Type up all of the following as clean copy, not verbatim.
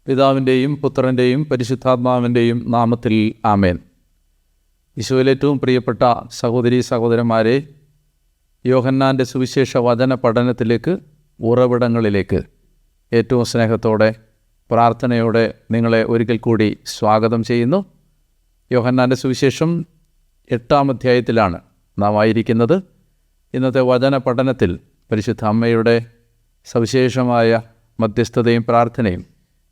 പിതാവിൻ്റെയും പുത്രൻ്റെയും പരിശുദ്ധാത്മാവിൻ്റെയും നാമത്തിൽ ആമേൻ. ഈശോയിൽ ഏറ്റവും പ്രിയപ്പെട്ട സഹോദരീ സഹോദരന്മാരെ, യോഹന്നാൻ്റെ സുവിശേഷ വചന പഠനത്തിലേക്ക്, ഉറവിടങ്ങളിലേക്ക് ഏറ്റവും സ്നേഹത്തോടെ പ്രാർത്ഥനയോടെ നിങ്ങളെ ഒരിക്കൽ കൂടി സ്വാഗതം ചെയ്യുന്നു. യോഹന്നാൻ്റെ സുവിശേഷം 8-ാം അധ്യായത്തിലാണ് നാം ആയിരിക്കുന്നത്. ഇന്നത്തെ വചന പഠനത്തിൽ പരിശുദ്ധ അമ്മയുടെ സവിശേഷമായ മധ്യസ്ഥതയും പ്രാർത്ഥനയും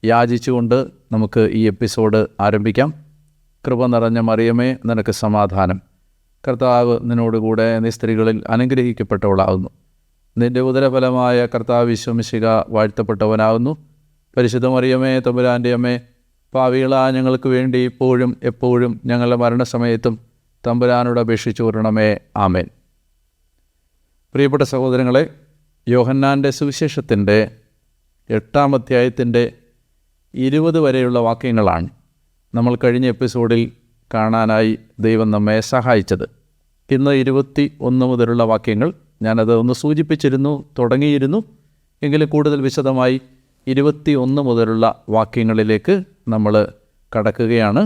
യാചിച്ചുകൊണ്ട് നമുക്ക് ഈ എപ്പിസോഡ് ആരംഭിക്കാം. കൃപ നിറഞ്ഞ മറിയമേ, നിനക്ക് സമാധാനം. കർത്താവ് നിന്നോടുകൂടെ, നീ സ്ത്രീകളിൽ അനുഗ്രഹിക്കപ്പെട്ടവളാകുന്നു. നിൻ്റെ ഉദരഫലമായ കർത്താവ് ഈശോമിശിഹ വാഴ്ത്തപ്പെട്ടവനാകുന്നു. പരിശുദ്ധ മറിയമേ, തമ്പുരാൻ്റെ അമ്മേ, പാപികളായ ഞങ്ങൾക്ക് വേണ്ടി ഇപ്പോഴും എപ്പോഴും ഞങ്ങളുടെ മരണസമയത്തും തമ്പുരാനോട് അപേക്ഷിച്ചു വരണമേ. ആമേൻ. പ്രിയപ്പെട്ട സഹോദരങ്ങളെ, യോഹന്നാൻ്റെ സുവിശേഷത്തിൻ്റെ 8-ാം അധ്യായത്തിൻ്റെ 20 വരെയുള്ള വാക്യങ്ങളാണ് നമ്മൾ കഴിഞ്ഞ എപ്പിസോഡിൽ കാണാനായി ദൈവം നമ്മെ സഹായിച്ചത്. ഇന്ന് 21 മുതലുള്ള വാക്യങ്ങൾ, ഞാനത് ഒന്ന് സൂചിപ്പിച്ചിരുന്നു, തുടങ്ങിയിരുന്നു. എങ്കിലും കൂടുതൽ വിശദമായി 21 മുതലുള്ള വാക്യങ്ങളിലേക്ക് നമ്മൾ കടക്കുകയാണ്.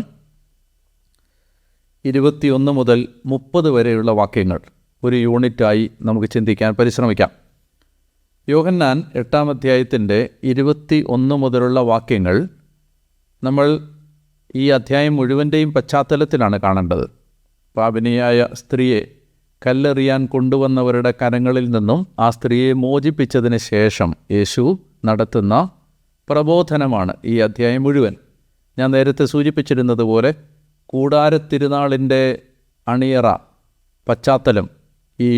21 മുതൽ 30 വരെയുള്ള വാക്യങ്ങൾ ഒരു യൂണിറ്റായി നമുക്ക് ചിന്തിക്കാൻ പരിശ്രമിക്കാം. യോഹന്നാൻ 8-ാം അധ്യായത്തിൻ്റെ 21 മുതലുള്ള വാക്യങ്ങൾ നമ്മൾ ഈ അധ്യായം മുഴുവൻ്റെയും പശ്ചാത്തലത്തിലാണ് കാണേണ്ടത്. പാപിനിയായ സ്ത്രീയെ കല്ലെറിയാൻ കൊണ്ടുവന്നവരുടെ കരങ്ങളിൽ നിന്നും ആ സ്ത്രീയെ മോചിപ്പിച്ചതിന് ശേഷം യേശു നടത്തുന്ന പ്രബോധനമാണ് ഈ അധ്യായം മുഴുവൻ. ഞാൻ നേരത്തെ സൂചിപ്പിച്ചിരുന്നത് പോലെ കൂടാരത്തിരുനാളിൻ്റെ അണിയറ പശ്ചാത്തലം ഈ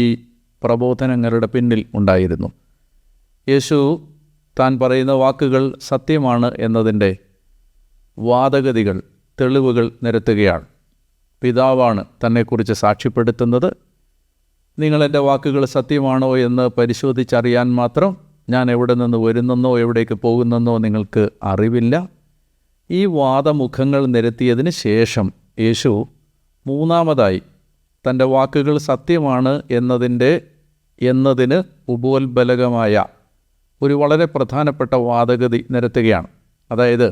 പ്രബോധനങ്ങളുടെ പിന്നിൽ ഉണ്ടായിരുന്നു. യേശു താൻ പറയുന്ന വാക്കുകൾ സത്യമാണ് എന്നതിൻ്റെ വാദഗതികൾ, തെളിവുകൾ നിരത്തുകയാണ്. പിതാവാണ് തന്നെക്കുറിച്ച് സാക്ഷ്യപ്പെടുത്തുന്നത്. നിങ്ങളെൻ്റെ വാക്കുകൾ സത്യമാണോ എന്ന് പരിശോധിച്ചറിയാൻ മാത്രം ഞാൻ എവിടെ നിന്ന് വരുന്നെന്നോ എവിടേക്ക് പോകുന്നെന്നോ നിങ്ങൾക്ക് അറിവില്ല. ഈ വാദമുഖങ്ങൾ നിരത്തിയതിന് ശേഷം യേശു മൂന്നാമതായി തൻ്റെ വാക്കുകൾ സത്യമാണ് എന്നതിന് ഉപോത്ബലകമായ ഒരു വളരെ പ്രധാനപ്പെട്ട വാദഗതി നിരത്തുകയാണ്. അതായത്,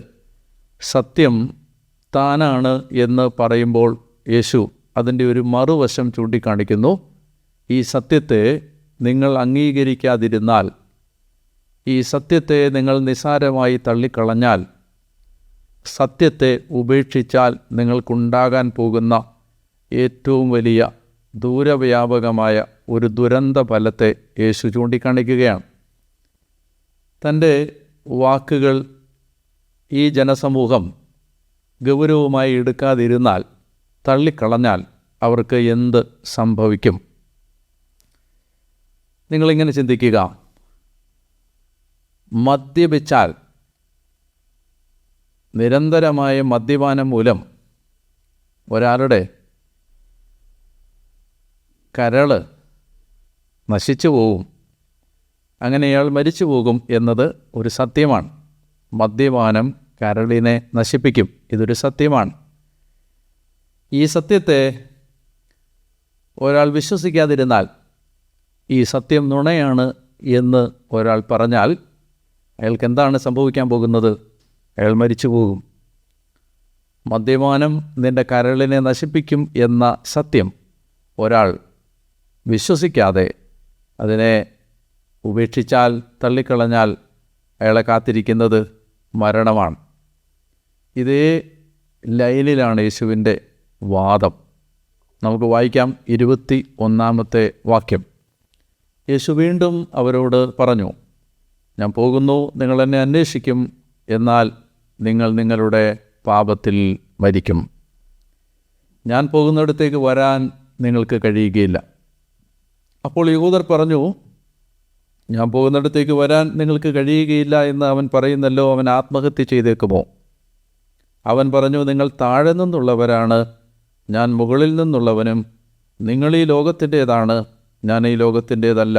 സത്യം താനാണ് എന്ന് പറയുമ്പോൾ യേശു അതിൻ്റെ ഒരു മറുവശം ചൂണ്ടിക്കാണിക്കുന്നു. ഈ സത്യത്തെ നിങ്ങൾ അംഗീകരിക്കാതിരുന്നാൽ, ഈ സത്യത്തെ നിങ്ങൾ നിസ്സാരമായി തള്ളിക്കളഞ്ഞാൽ, സത്യത്തെ ഉപേക്ഷിച്ചാൽ നിങ്ങൾക്കുണ്ടാകാൻ പോകുന്ന ഏറ്റവും വലിയ ദൂരവ്യാപകമായ ഒരു ദുരന്ത ഫലത്തെ യേശു ചൂണ്ടിക്കാണിക്കുകയാണ്. തൻ്റെ വാക്കുകൾ ഈ ജനസമൂഹം ഗൗരവമായി എടുക്കാതിരുന്നാൽ, തള്ളിക്കളഞ്ഞാൽ അവർക്ക് എന്ത് സംഭവിക്കും? നിങ്ങളിങ്ങനെ ചിന്തിക്കുക. മദ്യപിച്ചാൽ, നിരന്തരമായ മദ്യപാനം മൂലം ഒരാളുടെ കരൾ നശിച്ചു പോകും, അങ്ങനെ അയാൾ മരിച്ചു പോകും എന്നത് ഒരു സത്യമാണ്. മദ്യപാനം കരളിനെ നശിപ്പിക്കും, ഇതൊരു സത്യമാണ്. ഈ സത്യത്തെ ഒരാൾ വിശ്വസിക്കാതിരുന്നാൽ, ഈ സത്യം നുണയാണ് എന്ന് ഒരാൾ പറഞ്ഞാൽ, അയാൾക്ക് എന്താണ് സംഭവിക്കാൻ പോകുന്നത്? അയാൾ മരിച്ചു പോകും. മദ്യപാനം നിൻ്റെ കരളിനെ നശിപ്പിക്കും എന്ന സത്യം ഒരാൾ വിശ്വസിക്കാതെ അതിനെ ഉപേക്ഷിച്ചാൽ, തള്ളിക്കളഞ്ഞാൽ അയാളെ കാത്തിരിക്കുന്നത് മരണമാണ്. ഇതേ ലൈനിലാണ് യേശുവിൻ്റെ വാദം. നമുക്ക് വായിക്കാം 21-ാമത്തെ വാക്യം. യേശു വീണ്ടും അവരോട് പറഞ്ഞു, ഞാൻ പോകുന്നു, നിങ്ങൾ എന്നെ അന്വേഷിക്കും, എന്നാൽ നിങ്ങൾ നിങ്ങളുടെ പാപത്തിൽ മരിക്കും. ഞാൻ പോകുന്നിടത്തേക്ക് വരാൻ നിങ്ങൾക്ക് കഴിയുകയില്ല. അപ്പോൾ യഹൂദർ പറഞ്ഞു, ഞാൻ പോകുന്നിടത്തേക്ക് വരാൻ നിങ്ങൾക്ക് കഴിയുകയില്ല എന്ന് അവൻ പറയുന്നല്ലോ, അവൻ ആത്മഹത്യ ചെയ്തേക്കുമോ? അവൻ പറഞ്ഞു, നിങ്ങൾ താഴെ നിന്നുള്ളവരാണ്, ഞാൻ മുകളിൽ നിന്നുള്ളവനും. നിങ്ങൾ ഈ ലോകത്തിൻ്റേതാണ്, ഞാൻ ഈ ലോകത്തിൻ്റേതല്ല.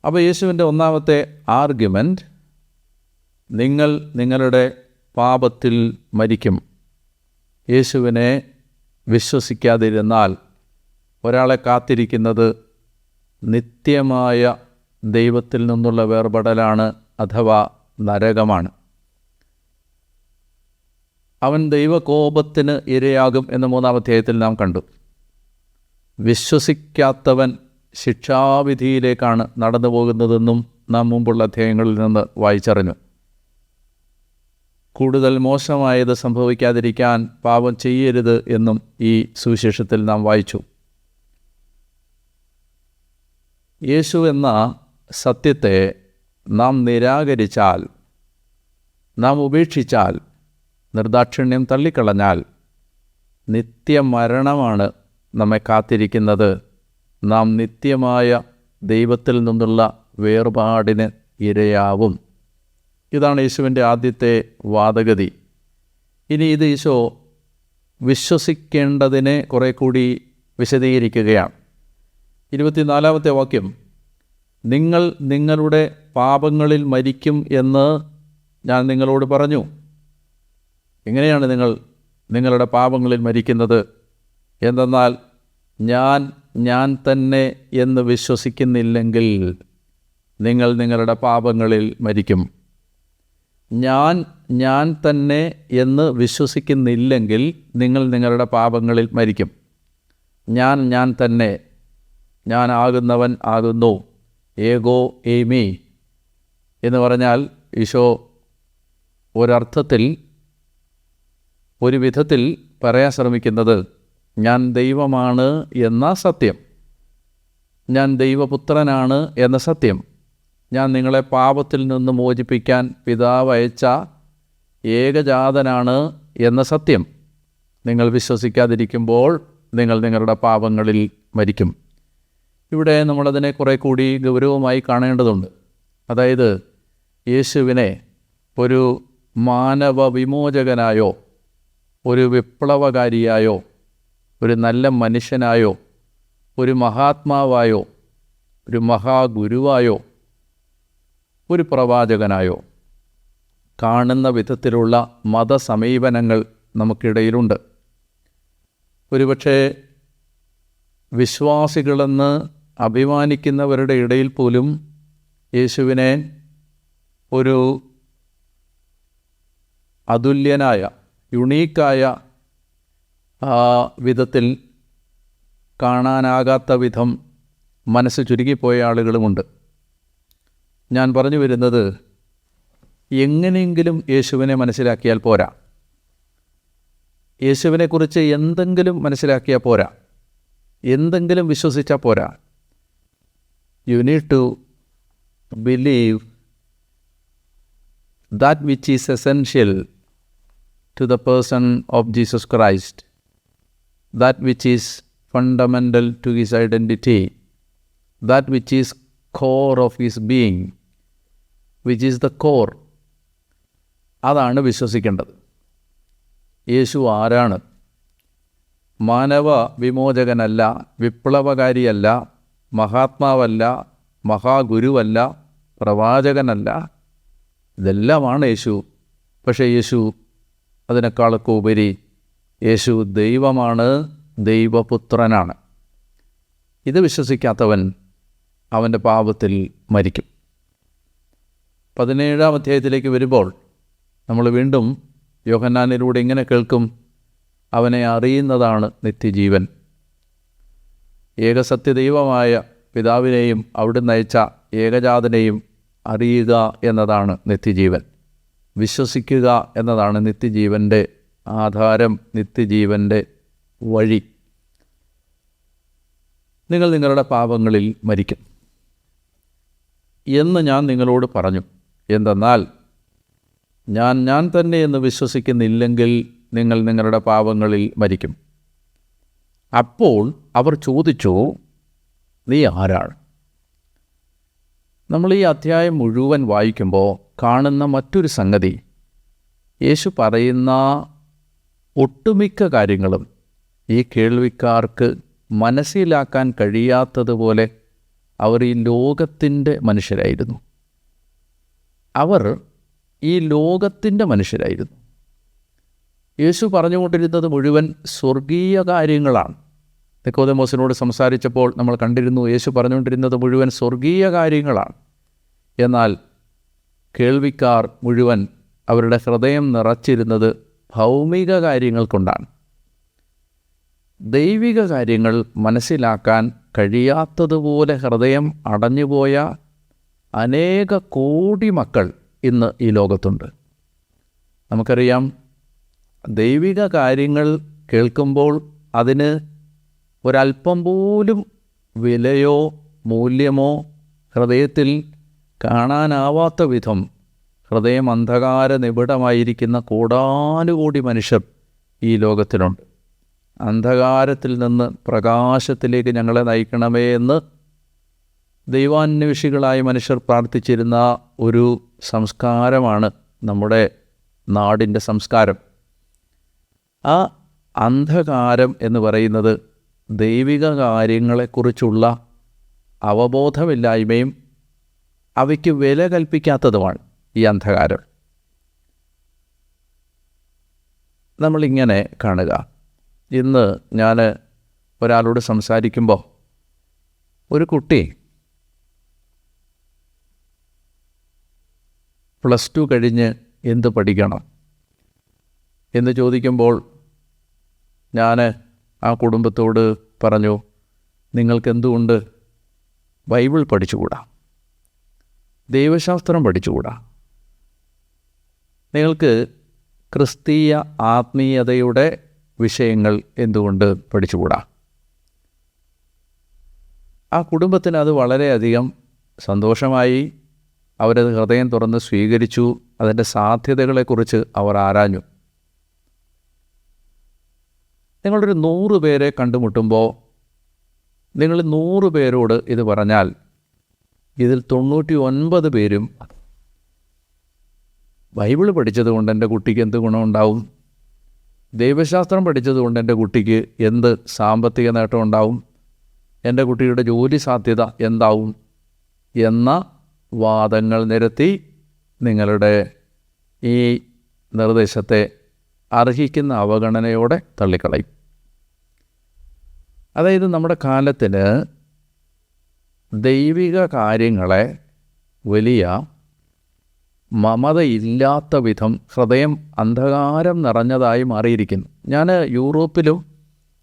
അപ്പോൾ യേശുവിൻ്റെ ഒന്നാമത്തെ ആർഗ്യുമെൻ്റ്, നിങ്ങൾ നിങ്ങളുടെ പാപത്തിൽ മരിക്കും. യേശുവിനെ വിശ്വസിക്കാതിരുന്നാൽ ഒരാളെ കാത്തിരിക്കുന്നത് നിത്യമായ ദൈവത്തിൽ നിന്നുള്ള വേർപെടലാണ്, അഥവാ നരകമാണ്. അവൻ ദൈവകോപത്തിന് ഇരയാകും എന്ന് 3-ാം അധ്യായത്തിൽ നാം കണ്ടു. വിശ്വസിക്കാത്തവൻ ശിക്ഷാവിധിയിലേക്കാണ് നടന്നു പോകുന്നതെന്നും നാം മുമ്പുള്ള അധ്യായങ്ങളിൽ നിന്ന് വായിച്ചറിഞ്ഞു. കൂടുതൽ മോശമായത് സംഭവിക്കാതിരിക്കാൻ പാപം ചെയ്യരുത് എന്നും ഈ സുവിശേഷത്തിൽ നാം വായിച്ചു. യേശു എന്ന സത്യത്തെ നാം നിരാകരിച്ചാൽ, നാം ഉപേക്ഷിച്ചാൽ, നിർദാക്ഷിണ്യം തള്ളിക്കളഞ്ഞാൽ നിത്യമരണമാണ് നമ്മെ കാത്തിരിക്കുന്നത്. നാം നിത്യമായ ദൈവത്തിൽ നിന്നുള്ള വേർപാടിന് ഇരയാവും. ഇതാണ് യേശുവിൻ്റെ ആദ്യത്തെ വാദഗതി. ഇനി ഇത് ഈശോ വിശ്വസിക്കേണ്ടതിനെ കുറെ കൂടി വിശദീകരിക്കുകയാണ്. 24-ാമത്തെ വാക്യം, നിങ്ങൾ നിങ്ങളുടെ പാപങ്ങളിൽ മരിക്കും എന്ന് ഞാൻ നിങ്ങളോട് പറഞ്ഞു. എങ്ങനെയാണ് നിങ്ങൾ നിങ്ങളുടെ പാപങ്ങളിൽ മരിക്കുന്നത്? എന്തെന്നാൽ ഞാൻ തന്നെ എന്ന് വിശ്വസിക്കുന്നില്ലെങ്കിൽ നിങ്ങൾ നിങ്ങളുടെ പാപങ്ങളിൽ മരിക്കും. ഞാൻ തന്നെ എന്ന് വിശ്വസിക്കുന്നില്ലെങ്കിൽ നിങ്ങൾ നിങ്ങളുടെ പാപങ്ങളിൽ മരിക്കും. ഞാൻ തന്നെ, ഞാൻ ആകുന്നവൻ ആകുന്നു, ഏഗോ ഏമി എന്ന് പറഞ്ഞാൽ ഈശോ ഒരർത്ഥത്തിൽ, ഒരു വിധത്തിൽ പറയാൻ ശ്രമിക്കുന്നത് ഞാൻ ദൈവമാണ് എന്ന സത്യം, ഞാൻ ദൈവപുത്രനാണ് എന്ന സത്യം, ഞാൻ നിങ്ങളെ പാപത്തിൽ നിന്ന് മോചിപ്പിക്കാൻ പിതാവ് അയച്ച ഏകജാതനാണ് എന്ന സത്യം നിങ്ങൾ വിശ്വസിക്കാതിരിക്കുമ്പോൾ നിങ്ങൾ നിങ്ങളുടെ പാപങ്ങളിൽ മരിക്കും. ഇവിടെ നമ്മളതിനെ കുറെ കൂടി ഗൗരവമായി കാണേണ്ടതുണ്ട്. അതായത് യേശുവിനെ ഒരു മാനവ വിമോചകനായോ, ഒരു വിപ്ലവകാരിയായോ, ഒരു നല്ല മനുഷ്യനായോ, ഒരു മഹാത്മാവായോ, ഒരു മഹാഗുരുവായോ, ഒരു പ്രവാചകനായോ കാണുന്ന വിധത്തിലുള്ള മതസമീപനങ്ങൾ നമുക്കിടയിലുണ്ട്. ഒരുപക്ഷെ വിശ്വാസികളെന്ന് അഭിമാനിക്കുന്നവരുടെ ഇടയിൽ പോലും യേശുവിനെ ഒരു അതുല്യനായ, യുണീക്കായ വിധത്തിൽ കാണാനാകാത്ത വിധം മനസ്സ് ചുരുങ്ങിപ്പോയ ആളുകളുമുണ്ട്. ഞാൻ പറഞ്ഞു വരുന്നത്, എങ്ങനെയെങ്കിലും യേശുവിനെ മനസ്സിലാക്കിയാൽ പോരാ, യേശുവിനെക്കുറിച്ച് എന്തെങ്കിലും മനസ്സിലാക്കിയാൽ പോരാ, എന്തെങ്കിലും വിശ്വസിച്ചാൽ പോരാ. You need to believe that which is essential to the person of Jesus Christ, that which is fundamental to his identity, that which is core of his being, which is the core. അതാണ് വിശ്വസിക്കേണ്ടത്. യേശു ആരാണ്? മാനവ വിമോചകനല്ല, വിപ്ലവകാരിയല്ല, മഹാത്മാവല്ല, മഹാഗുരുവല്ല, പ്രവാചകനല്ല. ഇതെല്ലാമാണ് യേശു. പക്ഷേ യേശു അതിനേക്കാളൊക്കെ ഉപരി യേശു ദൈവമാണ്, ദൈവപുത്രനാണ്. ഇത് വിശ്വസിക്കാത്തവൻ അവൻ്റെ പാപത്തിൽ മരിക്കും. 17-ാം അധ്യായത്തിലേക്ക് വരുമ്പോൾ നമ്മൾ വീണ്ടും യോഹന്നാനിലൂടെ ഇങ്ങനെ കേൾക്കും, അവനെ അറിയുന്നതാണ് നിത്യജീവൻ. ഏകസത്യദൈവമായ പിതാവിനെയും അവിടുന്ന് അയച്ച ഏകജാതനെയും അറിയുക എന്നതാണ് നിത്യജീവൻ. വിശ്വസിക്കുക എന്നതാണ് നിത്യജീവൻ്റെ ആധാരം, നിത്യജീവൻ്റെ വഴി. നിങ്ങൾ നിങ്ങളുടെ പാപങ്ങളിൽ മരിക്കും എന്ന് ഞാൻ നിങ്ങളോട് പറഞ്ഞു. എന്തെന്നാൽ ഞാൻ തന്നെ എന്ന് വിശ്വസിക്കുന്നില്ലെങ്കിൽ നിങ്ങൾ നിങ്ങളുടെ പാപങ്ങളിൽ മരിക്കും. അപ്പോൾ അവർ ചോദിച്ചു, നീ ആരാണ്? നമ്മൾ ഈ അധ്യായം മുഴുവൻ വായിക്കുമ്പോൾ കാണുന്ന മറ്റൊരു സംഗതി, യേശു പറയുന്ന ഒട്ടുമിക്ക കാര്യങ്ങളും ഈ കേൾവിക്കാർക്ക് മനസ്സിലാക്കാൻ കഴിയാത്തതുപോലെ അവർ ഈ ലോകത്തിൻ്റെ മനുഷ്യരായിരുന്നു. അവർ ഈ ലോകത്തിൻ്റെ മനുഷ്യരായിരുന്നു. യേശു പറഞ്ഞുകൊണ്ടിരുന്നത് മുഴുവൻ സ്വർഗീയ കാര്യങ്ങളാണ്. നിക്കോദെമോസിനോട് സംസാരിച്ചപ്പോൾ നമ്മൾ കണ്ടിരുന്നു, യേശു പറഞ്ഞുകൊണ്ടിരുന്നത് മുഴുവൻ സ്വർഗീയ കാര്യങ്ങളാണ്. എന്നാൽ കേൾവിക്കാർ മുഴുവൻ അവരുടെ ഹൃദയം നിറച്ചിരുന്നത് ഭൗമിക കാര്യങ്ങൾ കൊണ്ടാണ്. ദൈവിക കാര്യങ്ങൾ മനസ്സിലാക്കാൻ കഴിയാത്തതുപോലെ ഹൃദയം അടഞ്ഞുപോയ അനേക കോടി മക്കൾ ഇന്ന് ഈ ലോകത്തുണ്ട്. നമുക്കറിയാം, ദൈവിക കാര്യങ്ങൾ കേൾക്കുമ്പോൾ അതിന് ഒരല്പം പോലും വിലയോ മൂല്യമോ ഹൃദയത്തിൽ കാണാനാവാത്ത വിധം ഹൃദയം അന്ധകാര നിബിഡമായിരിക്കുന്ന കോടാനുകോടി മനുഷ്യർ ഈ ലോകത്തിലുണ്ട്. അന്ധകാരത്തിൽ നിന്ന് പ്രകാശത്തിലേക്ക് ഞങ്ങളെ നയിക്കണമേ എന്ന് ദൈവാന്വേഷികളായ മനുഷ്യർ പ്രാർത്ഥിച്ചിരുന്ന ഒരു സംസ്കാരമാണ് നമ്മുടെ നാടിൻ്റെ സംസ്കാരം. ആ അന്ധകാരം എന്ന് പറയുന്നത് ദൈവിക കാര്യങ്ങളെക്കുറിച്ചുള്ള അവബോധമില്ലായ്മയും അവയ്ക്ക് വില കൽപ്പിക്കാത്തതുമാണ് ഈ അന്ധകാരം. നമ്മളിങ്ങനെ കാണുക. ഇന്ന് ഞാൻ ഒരാളോട് സംസാരിക്കുമ്പോൾ ഒരു കുട്ടി +2 കഴിഞ്ഞ് എന്ത് പഠിക്കണം എന്ന് ചോദിക്കുമ്പോൾ ഞാൻ ആ കുടുംബത്തോട് പറഞ്ഞു, നിങ്ങൾക്കെന്തുകൊണ്ട് ബൈബിൾ പഠിച്ചുകൂടാ? ദൈവശാസ്ത്രം പഠിച്ചുകൂടാ? നിങ്ങൾക്ക് ക്രിസ്തീയ ആത്മീയതയുടെ വിഷയങ്ങൾ എന്തുകൊണ്ട് പഠിച്ചുകൂടാ? ആ കുടുംബത്തിന് അത് വളരെയധികം സന്തോഷമായി. അവരത് ഹൃദയം തുറന്ന് സ്വീകരിച്ചു. അതിൻ്റെ സാധ്യതകളെക്കുറിച്ച് അവർ ആരാഞ്ഞു. നിങ്ങളൊരു 100 പേരെ കണ്ടുമുട്ടുമ്പോൾ നിങ്ങൾ 100 പേരോട് ഇത് പറഞ്ഞാൽ ഇതിൽ 99 പേരും ബൈബിൾ പഠിച്ചത് കൊണ്ട് എൻ്റെ കുട്ടിക്ക് എന്ത് ഗുണമുണ്ടാവും, ദൈവശാസ്ത്രം പഠിച്ചത് കൊണ്ട് എൻ്റെ കുട്ടിക്ക് എന്ത് സാമ്പത്തിക നേട്ടം ഉണ്ടാവും, എൻ്റെ കുട്ടിയുടെ ജോലി സാധ്യത എന്താവും എന്ന വാദങ്ങൾ നിരത്തി നിങ്ങളുടെ ഈ നിർദ്ദേശത്തെ അർഹിക്കുന്ന അവഗണനയോടെ തള്ളിക്കളയും. അതായത് നമ്മുടെ കാലത്തിന് ദൈവിക കാര്യങ്ങളെ വലിയ മമതയില്ലാത്ത വിധം ഹൃദയം അന്ധകാരം നിറഞ്ഞതായി മാറിയിരിക്കുന്നു. ഞാൻ യൂറോപ്പിലും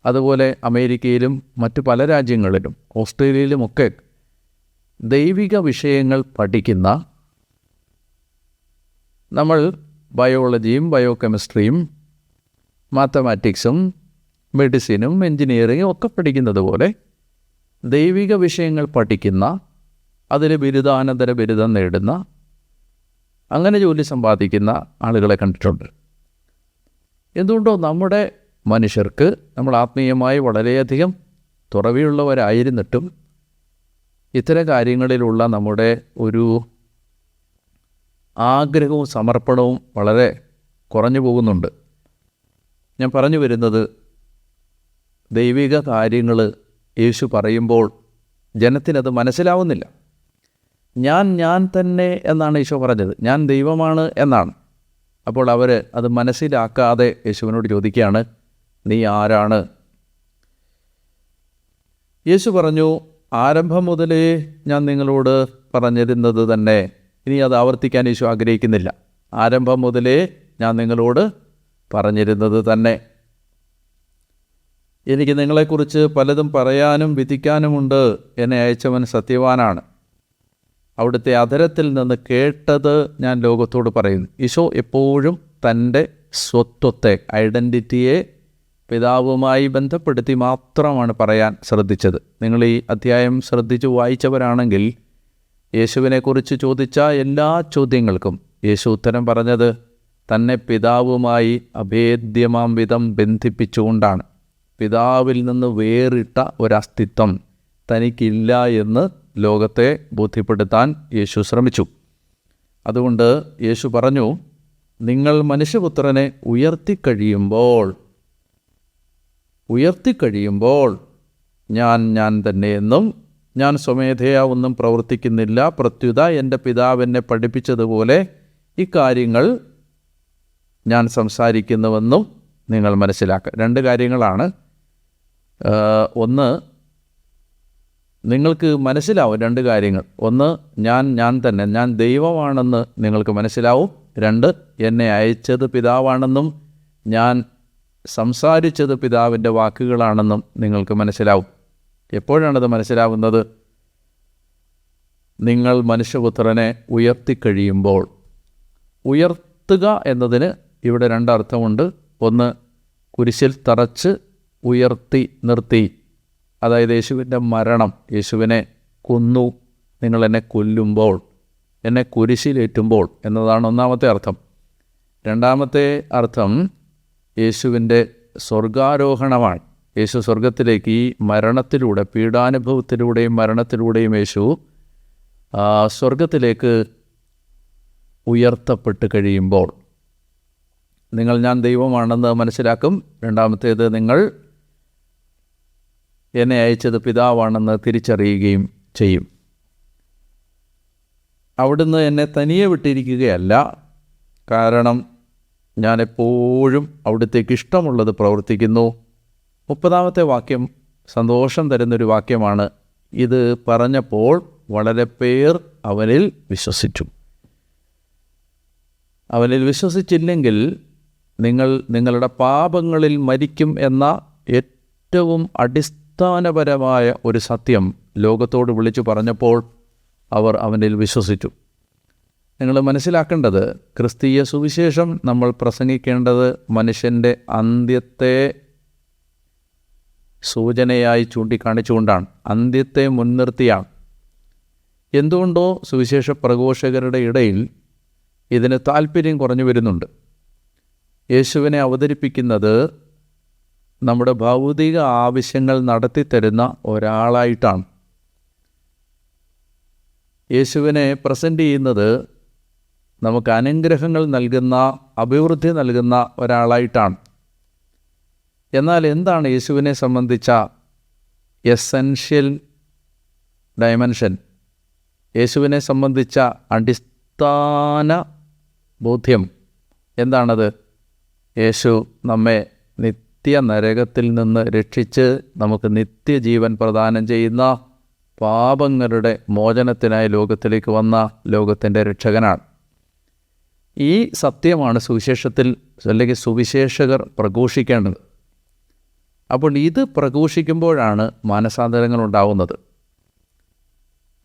അതുപോലെ അമേരിക്കയിലും മറ്റു പല രാജ്യങ്ങളിലും ഓസ്ട്രേലിയയിലുമൊക്കെ ദൈവിക വിഷയങ്ങൾ പഠിക്കുന്ന, നമ്മൾ ബയോളജിയും ബയോകെമിസ്ട്രിയും മാത്തമാറ്റിക്സും മെഡിസിനും എൻജിനീയറിങ്ങും ഒക്കെ പഠിക്കുന്നത് പോലെ ദൈവിക വിഷയങ്ങൾ പഠിക്കുന്ന, അതിൽ ബിരുദാനന്തര ബിരുദം നേടുന്ന, അങ്ങനെ ജോലി സമ്പാദിക്കുന്ന ആളുകളെ കണ്ടിട്ടുണ്ട്. എന്തുകൊണ്ടോ നമ്മുടെ മനുഷ്യർക്ക് നമ്മൾ ആത്മീയമായി വളരെയധികം തുറവിയുള്ളവരായിരുന്നിട്ടും ഇത്തരം കാര്യങ്ങളിലുള്ള നമ്മുടെ ഒരു ആഗ്രഹവും സമർപ്പണവും വളരെ കുറഞ്ഞു പോകുന്നുണ്ട്. ഞാൻ പറഞ്ഞു വരുന്നത്, ദൈവിക കാര്യങ്ങൾ യേശു പറയുമ്പോൾ ജനത്തിനത് മനസ്സിലാവുന്നില്ല. ഞാൻ തന്നെ എന്നാണ് യേശു പറഞ്ഞത്, ഞാൻ ദൈവമാണ് എന്നാണ്. അപ്പോൾ അവർ അത് മനസ്സിലാക്കാതെ യേശുവിനോട് ചോദിക്കുകയാണ്, നീ ആരാണ്? യേശു പറഞ്ഞു, ആരംഭം മുതലേ ഞാൻ നിങ്ങളോട് പറഞ്ഞിരുന്നത് തന്നെ. ഇനി അത് ആവർത്തിക്കാൻ യേശു ആഗ്രഹിക്കുന്നില്ല. ആരംഭം മുതലേ ഞാൻ നിങ്ങളോട് പറഞ്ഞിരുന്നത് തന്നെ. എനിക്ക് നിങ്ങളെക്കുറിച്ച് പലതും പറയാനും വിധിക്കാനുമുണ്ട്. എന്നെ അയച്ചവൻ സത്യവാനാണ്. അവിടുത്തെ അധരത്തിൽ നിന്ന് കേട്ടത് ഞാൻ ലോകത്തോട് പറയുന്നു. ഈശോ എപ്പോഴും തൻ്റെ സ്വത്വത്തെ, ഐഡൻറ്റിറ്റിയെ പിതാവുമായി ബന്ധപ്പെടുത്തി മാത്രമാണ് പറയാൻ ശ്രദ്ധിച്ചത്. നിങ്ങൾ ഈ അധ്യായം ശ്രദ്ധിച്ചു വായിച്ചവരാണെങ്കിൽ യേശുവിനെക്കുറിച്ച് ചോദിച്ച എല്ലാ ചോദ്യങ്ങൾക്കും യേശു ഉത്തരം പറഞ്ഞത് തന്നെ പിതാവുമായി അഭേദ്യമാം വിധം ബന്ധിപ്പിച്ചുകൊണ്ടാണ്. പിതാവിൽ നിന്ന് വേറിട്ട ഒരസ്തിത്വം തനിക്കില്ല എന്ന് ലോകത്തെ ബോധ്യപ്പെടുത്താൻ യേശു ശ്രമിച്ചു. അതുകൊണ്ട് യേശു പറഞ്ഞു, നിങ്ങൾ മനുഷ്യപുത്രനെ ഉയർത്തിക്കഴിയുമ്പോൾ ഞാൻ തന്നെയെന്നും ഞാൻ സ്വമേധയാ ഒന്നും പ്രവർത്തിക്കുന്നില്ല, പ്രത്യുത എൻ്റെ പിതാവ് എന്നെ പഠിപ്പിച്ചതുപോലെ ഇക്കാര്യങ്ങൾ ഞാൻ സംസാരിക്കുന്നുവെന്നും നിങ്ങൾ മനസ്സിലാക്കുക. 2 കാര്യങ്ങളാണ്. ഒന്ന്, നിങ്ങൾക്ക് മനസ്സിലാവും 2 കാര്യങ്ങൾ. ഒന്ന്, ഞാൻ തന്നെ, ഞാൻ ദൈവമാണെന്ന് നിങ്ങൾക്ക് മനസ്സിലാവും. 2, എന്നെ അയച്ചത് പിതാവാണെന്നും ഞാൻ സംസാരിച്ചത് പിതാവിൻ്റെ വാക്കുകളാണെന്നും നിങ്ങൾക്ക് മനസ്സിലാവും. എപ്പോഴാണത് മനസ്സിലാവുന്നത്? നിങ്ങൾ മനുഷ്യപുത്രനെ ഉയർത്തിക്കഴിയുമ്പോൾ. ഉയർത്തുക എന്നതിന് ഇവിടെ രണ്ടർത്ഥമുണ്ട്. ഒന്ന്, കുരിശിൽ തറച്ച് ഉയർത്തി നിർത്തി, അതായത് യേശുവിൻ്റെ മരണം, യേശുവിനെ കൊന്നു, നിങ്ങൾ എന്നെ കൊല്ലുമ്പോൾ, എന്നെ കുരിശിലേറ്റുമ്പോൾ എന്നതാണ് ഒന്നാമത്തെ അർത്ഥം. രണ്ടാമത്തെ അർത്ഥം യേശുവിൻ്റെ സ്വർഗാരോഹണമാണ്. യേശു സ്വർഗത്തിലേക്ക് ഈ മരണത്തിലൂടെ, പീഡാനുഭവത്തിലൂടെയും മരണത്തിലൂടെയും യേശു സ്വർഗത്തിലേക്ക് ഉയർത്തപ്പെട്ട് കഴിയുമ്പോൾ നിങ്ങൾ ഞാൻ ദൈവമാണെന്ന് മനസ്സിലാക്കും. രണ്ടാമത്തേത്, നിങ്ങൾ എന്നെ അയച്ചത് പിതാവാണെന്ന് തിരിച്ചറിയുകയും ചെയ്യും. അവിടുന്ന് എന്നെ തനിയെ വിട്ടിരിക്കുകയല്ല, കാരണം ഞാൻ എപ്പോഴും അവിടുത്തേക്ക് ഇഷ്ടമുള്ളത് പ്രവർത്തിക്കുന്നു. 30-ാമത്തെ വാക്യം സന്തോഷം തരുന്നൊരു വാക്യമാണ്. ഇത് പറഞ്ഞപ്പോൾ വളരെ പേർ അവനിൽ വിശ്വസിച്ചു. അവനിൽ വിശ്വസിച്ചില്ലെങ്കിൽ നിങ്ങൾ നിങ്ങളുടെ പാപങ്ങളിൽ മരിക്കും എന്ന ഏറ്റവും അടിസ്ഥാനപരമായ ഒരു സത്യം ലോകത്തോട് വിളിച്ചു പറഞ്ഞപ്പോൾ അവർ അവനിൽ വിശ്വസിച്ചു. നിങ്ങൾ മനസ്സിലാക്കേണ്ടത്, ക്രിസ്തീയ സുവിശേഷം നമ്മൾ പ്രസംഗിക്കേണ്ടത് മനുഷ്യൻ്റെ അന്ത്യത്തെ സൂചനയായി ചൂണ്ടിക്കാണിച്ചുകൊണ്ടാണ്, അന്ത്യത്തെ മുൻനിർത്തിയാണ്. എന്തുകൊണ്ടോ സുവിശേഷ പ്രഘോഷകരുടെ ഇടയിൽ ഇതിന് താല്പര്യം കുറഞ്ഞു വരുന്നുണ്ട്. യേശുവിനെ അവതരിപ്പിക്കുന്നത് നമ്മുടെ ഭൗതിക ആവശ്യങ്ങൾ നടത്തിത്തരുന്ന ഒരാളായിട്ടാണ്. യേശുവിനെ പ്രസൻറ്റ് ചെയ്യുന്നത് നമുക്ക് അനുഗ്രഹങ്ങൾ നൽകുന്ന, അഭിവൃദ്ധി നൽകുന്ന ഒരാളായിട്ടാണ്. എന്നാൽ എന്താണ് യേശുവിനെ സംബന്ധിച്ച എസൻഷ്യൽ ഡയമെൻഷൻ? യേശുവിനെ സംബന്ധിച്ച അടിസ്ഥാന ബോധ്യം എന്താണത്? യേശു നമ്മെ നിത്യനരകത്തിൽ നിന്ന് രക്ഷിച്ച് നമുക്ക് നിത്യജീവൻ പ്രദാനം ചെയ്യുന്ന, പാപങ്ങളുടെ മോചനത്തിനായി ലോകത്തിലേക്ക് വന്ന ലോകത്തിൻ്റെ രക്ഷകനാണ്. ഈ സത്യമാണ് സുവിശേഷത്തിൽ അല്ലെങ്കിൽ സുവിശേഷകർ പ്രഘോഷിക്കേണ്ടത്. അപ്പോൾ ഇത് പ്രഘോഷിക്കുമ്പോഴാണ് മാനസാന്തരങ്ങൾ ഉണ്ടാവുന്നത്.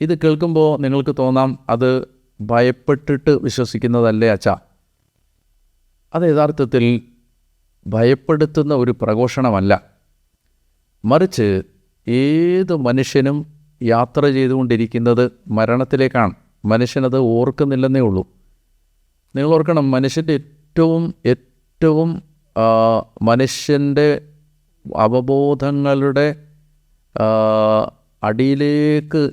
ഇത് കേൾക്കുമ്പോൾ നിങ്ങൾക്ക് തോന്നാം, അത് ഭയപ്പെട്ടിട്ട് വിശ്വസിക്കുന്നതല്ലേ അച്ഛാ? അത് യഥാർത്ഥത്തിൽ ഭയപ്പെടുത്തുന്ന ഒരു പ്രഘോഷണമല്ല. മറിച്ച് ഏത് മനുഷ്യനും യാത്ര ചെയ്തുകൊണ്ടിരിക്കുന്നത് മരണത്തിലേക്കാണ്. മനുഷ്യനത് ഓർക്കുന്നില്ലെന്നേ ഉള്ളൂ. നിങ്ങൾ ഓർക്കണം, മനുഷ്യൻ്റെ ഏറ്റവും മനുഷ്യൻ്റെ അവബോധങ്ങളുടെ അടിയിലേക്ക്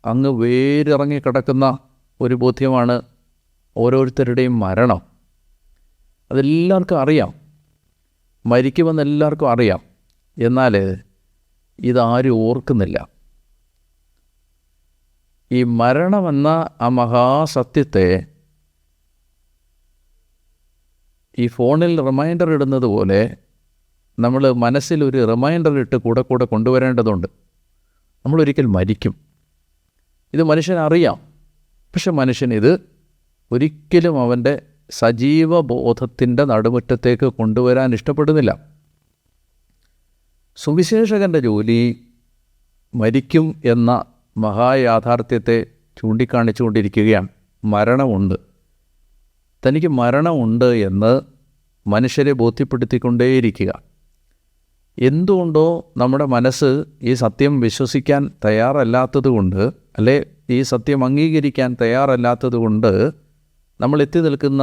അങ്ങ് വേരിറങ്ങി കിടക്കുന്ന ഒരു ബോധ്യമാണ് ഓരോരുത്തരുടെയും മരണം. അതെല്ലാവർക്കും അറിയാം, മരിക്കുമെന്ന് എല്ലാവർക്കും അറിയാം. എന്നാൽ ഇതാരും ഓർക്കുന്നില്ല. ഈ മരണമെന്ന ആ മഹാസത്യത്തെ ഈ ഫോണിൽ റിമൈൻഡർ ഇടുന്നത് പോലെ നമ്മൾ മനസ്സിലൊരു റിമൈൻഡർ ഇട്ട് കൂടെ കൊണ്ടുവരേണ്ടതുണ്ട്. നമ്മളൊരിക്കൽ മരിക്കും. ഇത് മനുഷ്യനറിയാം. പക്ഷെ മനുഷ്യനിത് ഒരിക്കലും അവൻ്റെ സജീവ ബോധത്തിൻ്റെ നടുമുറ്റത്തേക്ക് കൊണ്ടുവരാൻ ഇഷ്ടപ്പെടുന്നില്ല. സുവിശേഷകൻ്റെ ജോലി മരിക്കും എന്ന മഹായാഥാർത്ഥ്യത്തെ ചൂണ്ടിക്കാണിച്ചുകൊണ്ടിരിക്കുകയാണ്. മരണമുണ്ട്, തനിക്ക് മരണമുണ്ട് എന്ന് മനുഷ്യരെ ബോധ്യപ്പെടുത്തിക്കൊണ്ടേയിരിക്കുക. എന്തുകൊണ്ടോ നമ്മുടെ മനസ്സ് ഈ സത്യം വിശ്വസിക്കാൻ തയ്യാറല്ലാത്തതുകൊണ്ട്, അല്ലെ ഈ സത്യം അംഗീകരിക്കാൻ തയ്യാറല്ലാത്തതുകൊണ്ട് നമ്മൾ എത്തി നിൽക്കുന്ന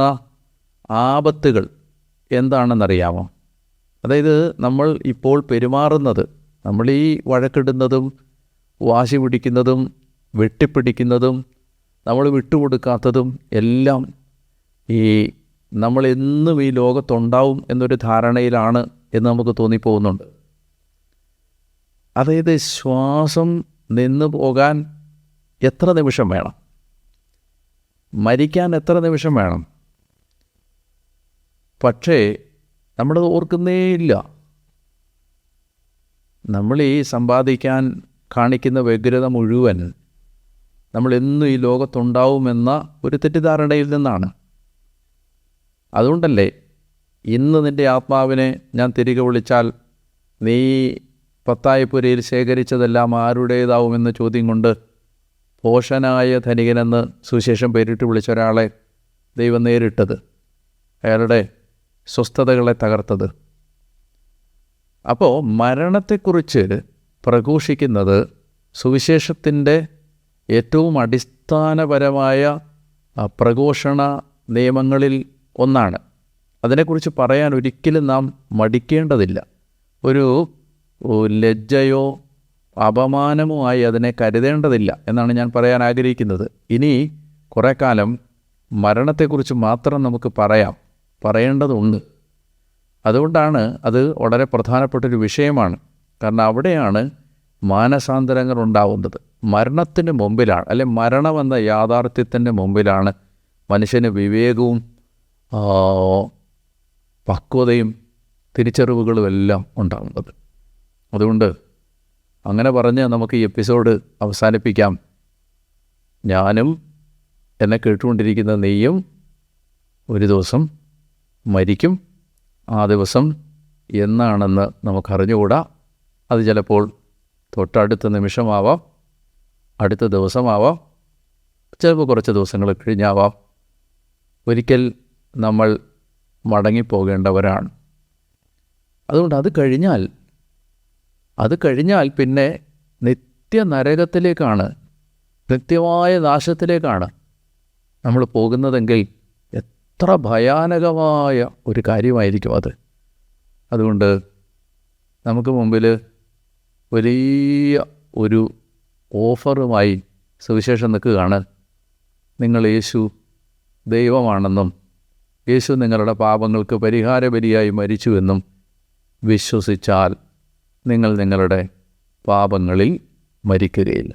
ആപത്തുകൾ എന്താണെന്നറിയാമോ? അതായത് നമ്മൾ ഇപ്പോൾ പെരുമാറുന്നത്, നമ്മൾ ഈ വഴക്കിടുന്നതും വാശി പിടിക്കുന്നതും വെട്ടിപ്പിടിക്കുന്നതും നമ്മൾ വിട്ടുകൊടുക്കാത്തതും എല്ലാം ഈ നമ്മളെന്നും ഈ ലോകത്തുണ്ടാവും എന്നൊരു ധാരണയിലാണ് എന്ന് നമുക്ക് തോന്നിപ്പോകുന്നുണ്ട്. അതായത് ശ്വാസം നിന്നു പോകാൻ എത്ര നിമിഷം വേണം? മരിക്കാൻ എത്ര നിമിഷം വേണം? പക്ഷേ നമ്മളത് ഓർക്കുന്നേയില്ല. നമ്മൾ ഈ സമ്പാദിക്കാൻ കാണിക്കുന്ന വ്യഗ്രത മുഴുവൻ നമ്മളെന്നും ഈ ലോകത്തുണ്ടാവുമെന്ന ഒരു തെറ്റിദ്ധാരണയിൽ നിന്നാണ്. അതുകൊണ്ടല്ലേ ഇന്ന് നിൻ്റെ ആത്മാവിനെ ഞാൻ തിരികെ വിളിച്ചാൽ നീ പത്തായപ്പുരയിൽ ശേഖരിച്ചതെല്ലാം ആരുടേതാവുമെന്ന ചോദ്യം കൊണ്ട് ഭോഷനായ ധനികനെന്ന് സുവിശേഷം പേരിട്ട് വിളിച്ച ഒരാളെ ദൈവം നേരിട്ടത്, അയാളുടെ സ്വസ്ഥതകളെ തകർത്തത്. അപ്പോൾ മരണത്തെക്കുറിച്ച് പ്രഘോഷിക്കുന്നത് സുവിശേഷത്തിൻ്റെ ഏറ്റവും അടിസ്ഥാനപരമായ പ്രഘോഷണ നിയമങ്ങളിൽ ഒന്നാണ്. അതിനെക്കുറിച്ച് പറയാൻ ഒരിക്കലും നാം മടിക്കേണ്ടതില്ല. ഒരു ലജ്ജയോ അപമാനമോ ആയി അതിനെ കരുതേണ്ടതില്ല എന്നാണ് ഞാൻ പറയാൻ ആഗ്രഹിക്കുന്നത്. ഇനി കുറേ കാലം മരണത്തെക്കുറിച്ച് മാത്രം നമുക്ക് പറയേണ്ടതുണ്ട്. അതുകൊണ്ടാണ് അത് വളരെ പ്രധാനപ്പെട്ടൊരു വിഷയമാണ്. കാരണം അവിടെയാണ് മാനസാന്തരങ്ങൾ ഉണ്ടാവുന്നത്. മരണത്തിന് മുമ്പിലാണ്, അല്ലെ മരണമെന്ന യാഥാർത്ഥ്യത്തിൻ്റെ മുമ്പിലാണ് മനുഷ്യന് വിവേകവും പക്വതയും തിരിച്ചറിവുകളും എല്ലാം ഉണ്ടാകുന്നത്. അതുകൊണ്ട് അങ്ങനെ പറഞ്ഞ് നമുക്ക് ഈ എപ്പിസോഡ് അവസാനിപ്പിക്കാം. ഞാനും എന്നെ കേട്ടുകൊണ്ടിരിക്കുന്ന നീയും ഒരു ദിവസം മരിക്കും. ആ ദിവസം എന്നാണെന്ന് നമുക്കറിഞ്ഞുകൂടാ. അത് ചിലപ്പോൾ തൊട്ടടുത്ത നിമിഷമാവാം, അടുത്ത ദിവസമാവാം, ചിലപ്പോൾ കുറച്ച് ദിവസങ്ങൾ കഴിഞ്ഞാവാം. ഒരിക്കൽ നമ്മൾ മടങ്ങിപ്പോകേണ്ടവരാണ്. അതുകൊണ്ട് അത് കഴിഞ്ഞാൽ പിന്നെ നിത്യനരകത്തിലേക്കാണ്, നിത്യമായ നാശത്തിലേക്കാണ് നമ്മൾ പോകുന്നതെങ്കിൽ എത്ര ഭയാനകമായ ഒരു കാര്യമായിരിക്കും അത്. അതുകൊണ്ട് നമുക്ക് മുമ്പിൽ വലിയ ഒരു ഓഫറുമായി സുവിശേഷം നിൽക്കുകയാണ്. നിങ്ങൾ യേശു ദൈവമാണെന്നും യേശു നിങ്ങളുടെ പാപങ്ങൾക്ക് പരിഹാരബലിയായി മരിച്ചുവെന്നും വിശ്വസിച്ചാൽ നിങ്ങൾ നിങ്ങളുടെ പാപങ്ങളിൽ മരിക്കുകയില്ല.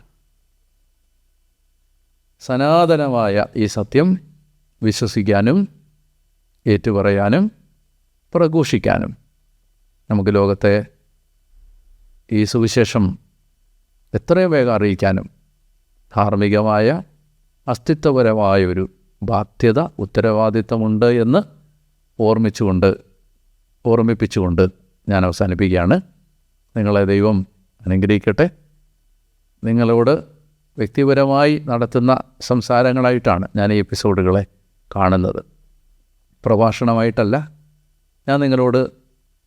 സനാതനമായ ഈ സത്യം വിശ്വസിക്കാനും ഏറ്റുപറയാനും പ്രഘോഷിക്കാനും നമുക്ക് ലോകത്തെ ഈ സുവിശേഷം എത്രയും വേഗം അറിയിക്കാനും ധാർമ്മികമായ അസ്തിത്വപരമായൊരു ബാധ്യത, ഉത്തരവാദിത്തമുണ്ട് എന്ന് ഓർമ്മിപ്പിച്ചുകൊണ്ട് ഞാൻ അവസാനിപ്പിക്കുകയാണ്. നിങ്ങളെ ദൈവം അനുഗ്രഹിക്കട്ടെ. നിങ്ങളോട് വ്യക്തിപരമായി നടത്തുന്ന സംസാരങ്ങളായിട്ടാണ് ഞാൻ ഈ എപ്പിസോഡുകളെ കാണുന്നത്, പ്രഭാഷണമായിട്ടല്ല. ഞാൻ നിങ്ങളോട്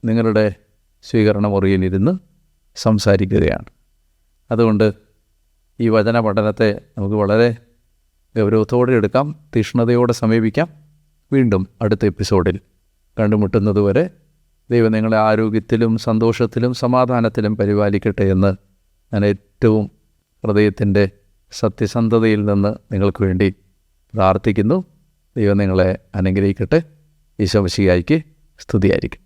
നിങ്ങളുടെ സ്വീകരണ മുറിയിലിരുന്ന് സംസാരിക്കുകയാണ്. അതുകൊണ്ട് ഈ വചന പഠനത്തെ നമുക്ക് വളരെ ഗൗരവത്തോടെ എടുക്കാം, തീക്ഷ്ണതയോടെ സമീപിക്കാം. വീണ്ടും അടുത്ത എപ്പിസോഡിൽ കണ്ടുമുട്ടുന്നതുവരെ ദൈവം നിങ്ങളെ ആരോഗ്യത്തിലും സന്തോഷത്തിലും സമാധാനത്തിലും പരിപാലിക്കട്ടെ എന്ന് ഞാൻ ഏറ്റവും ഹൃദയത്തിൻ്റെ സത്യസന്ധതയിൽ നിന്ന് നിങ്ങൾക്ക് വേണ്ടി പ്രാർത്ഥിക്കുന്നു. ദൈവം നിങ്ങളെ അനുഗ്രഹിക്കട്ടെ. ഈശോ മിശിഹായ്ക്ക് സ്തുതിയായിരിക്കും.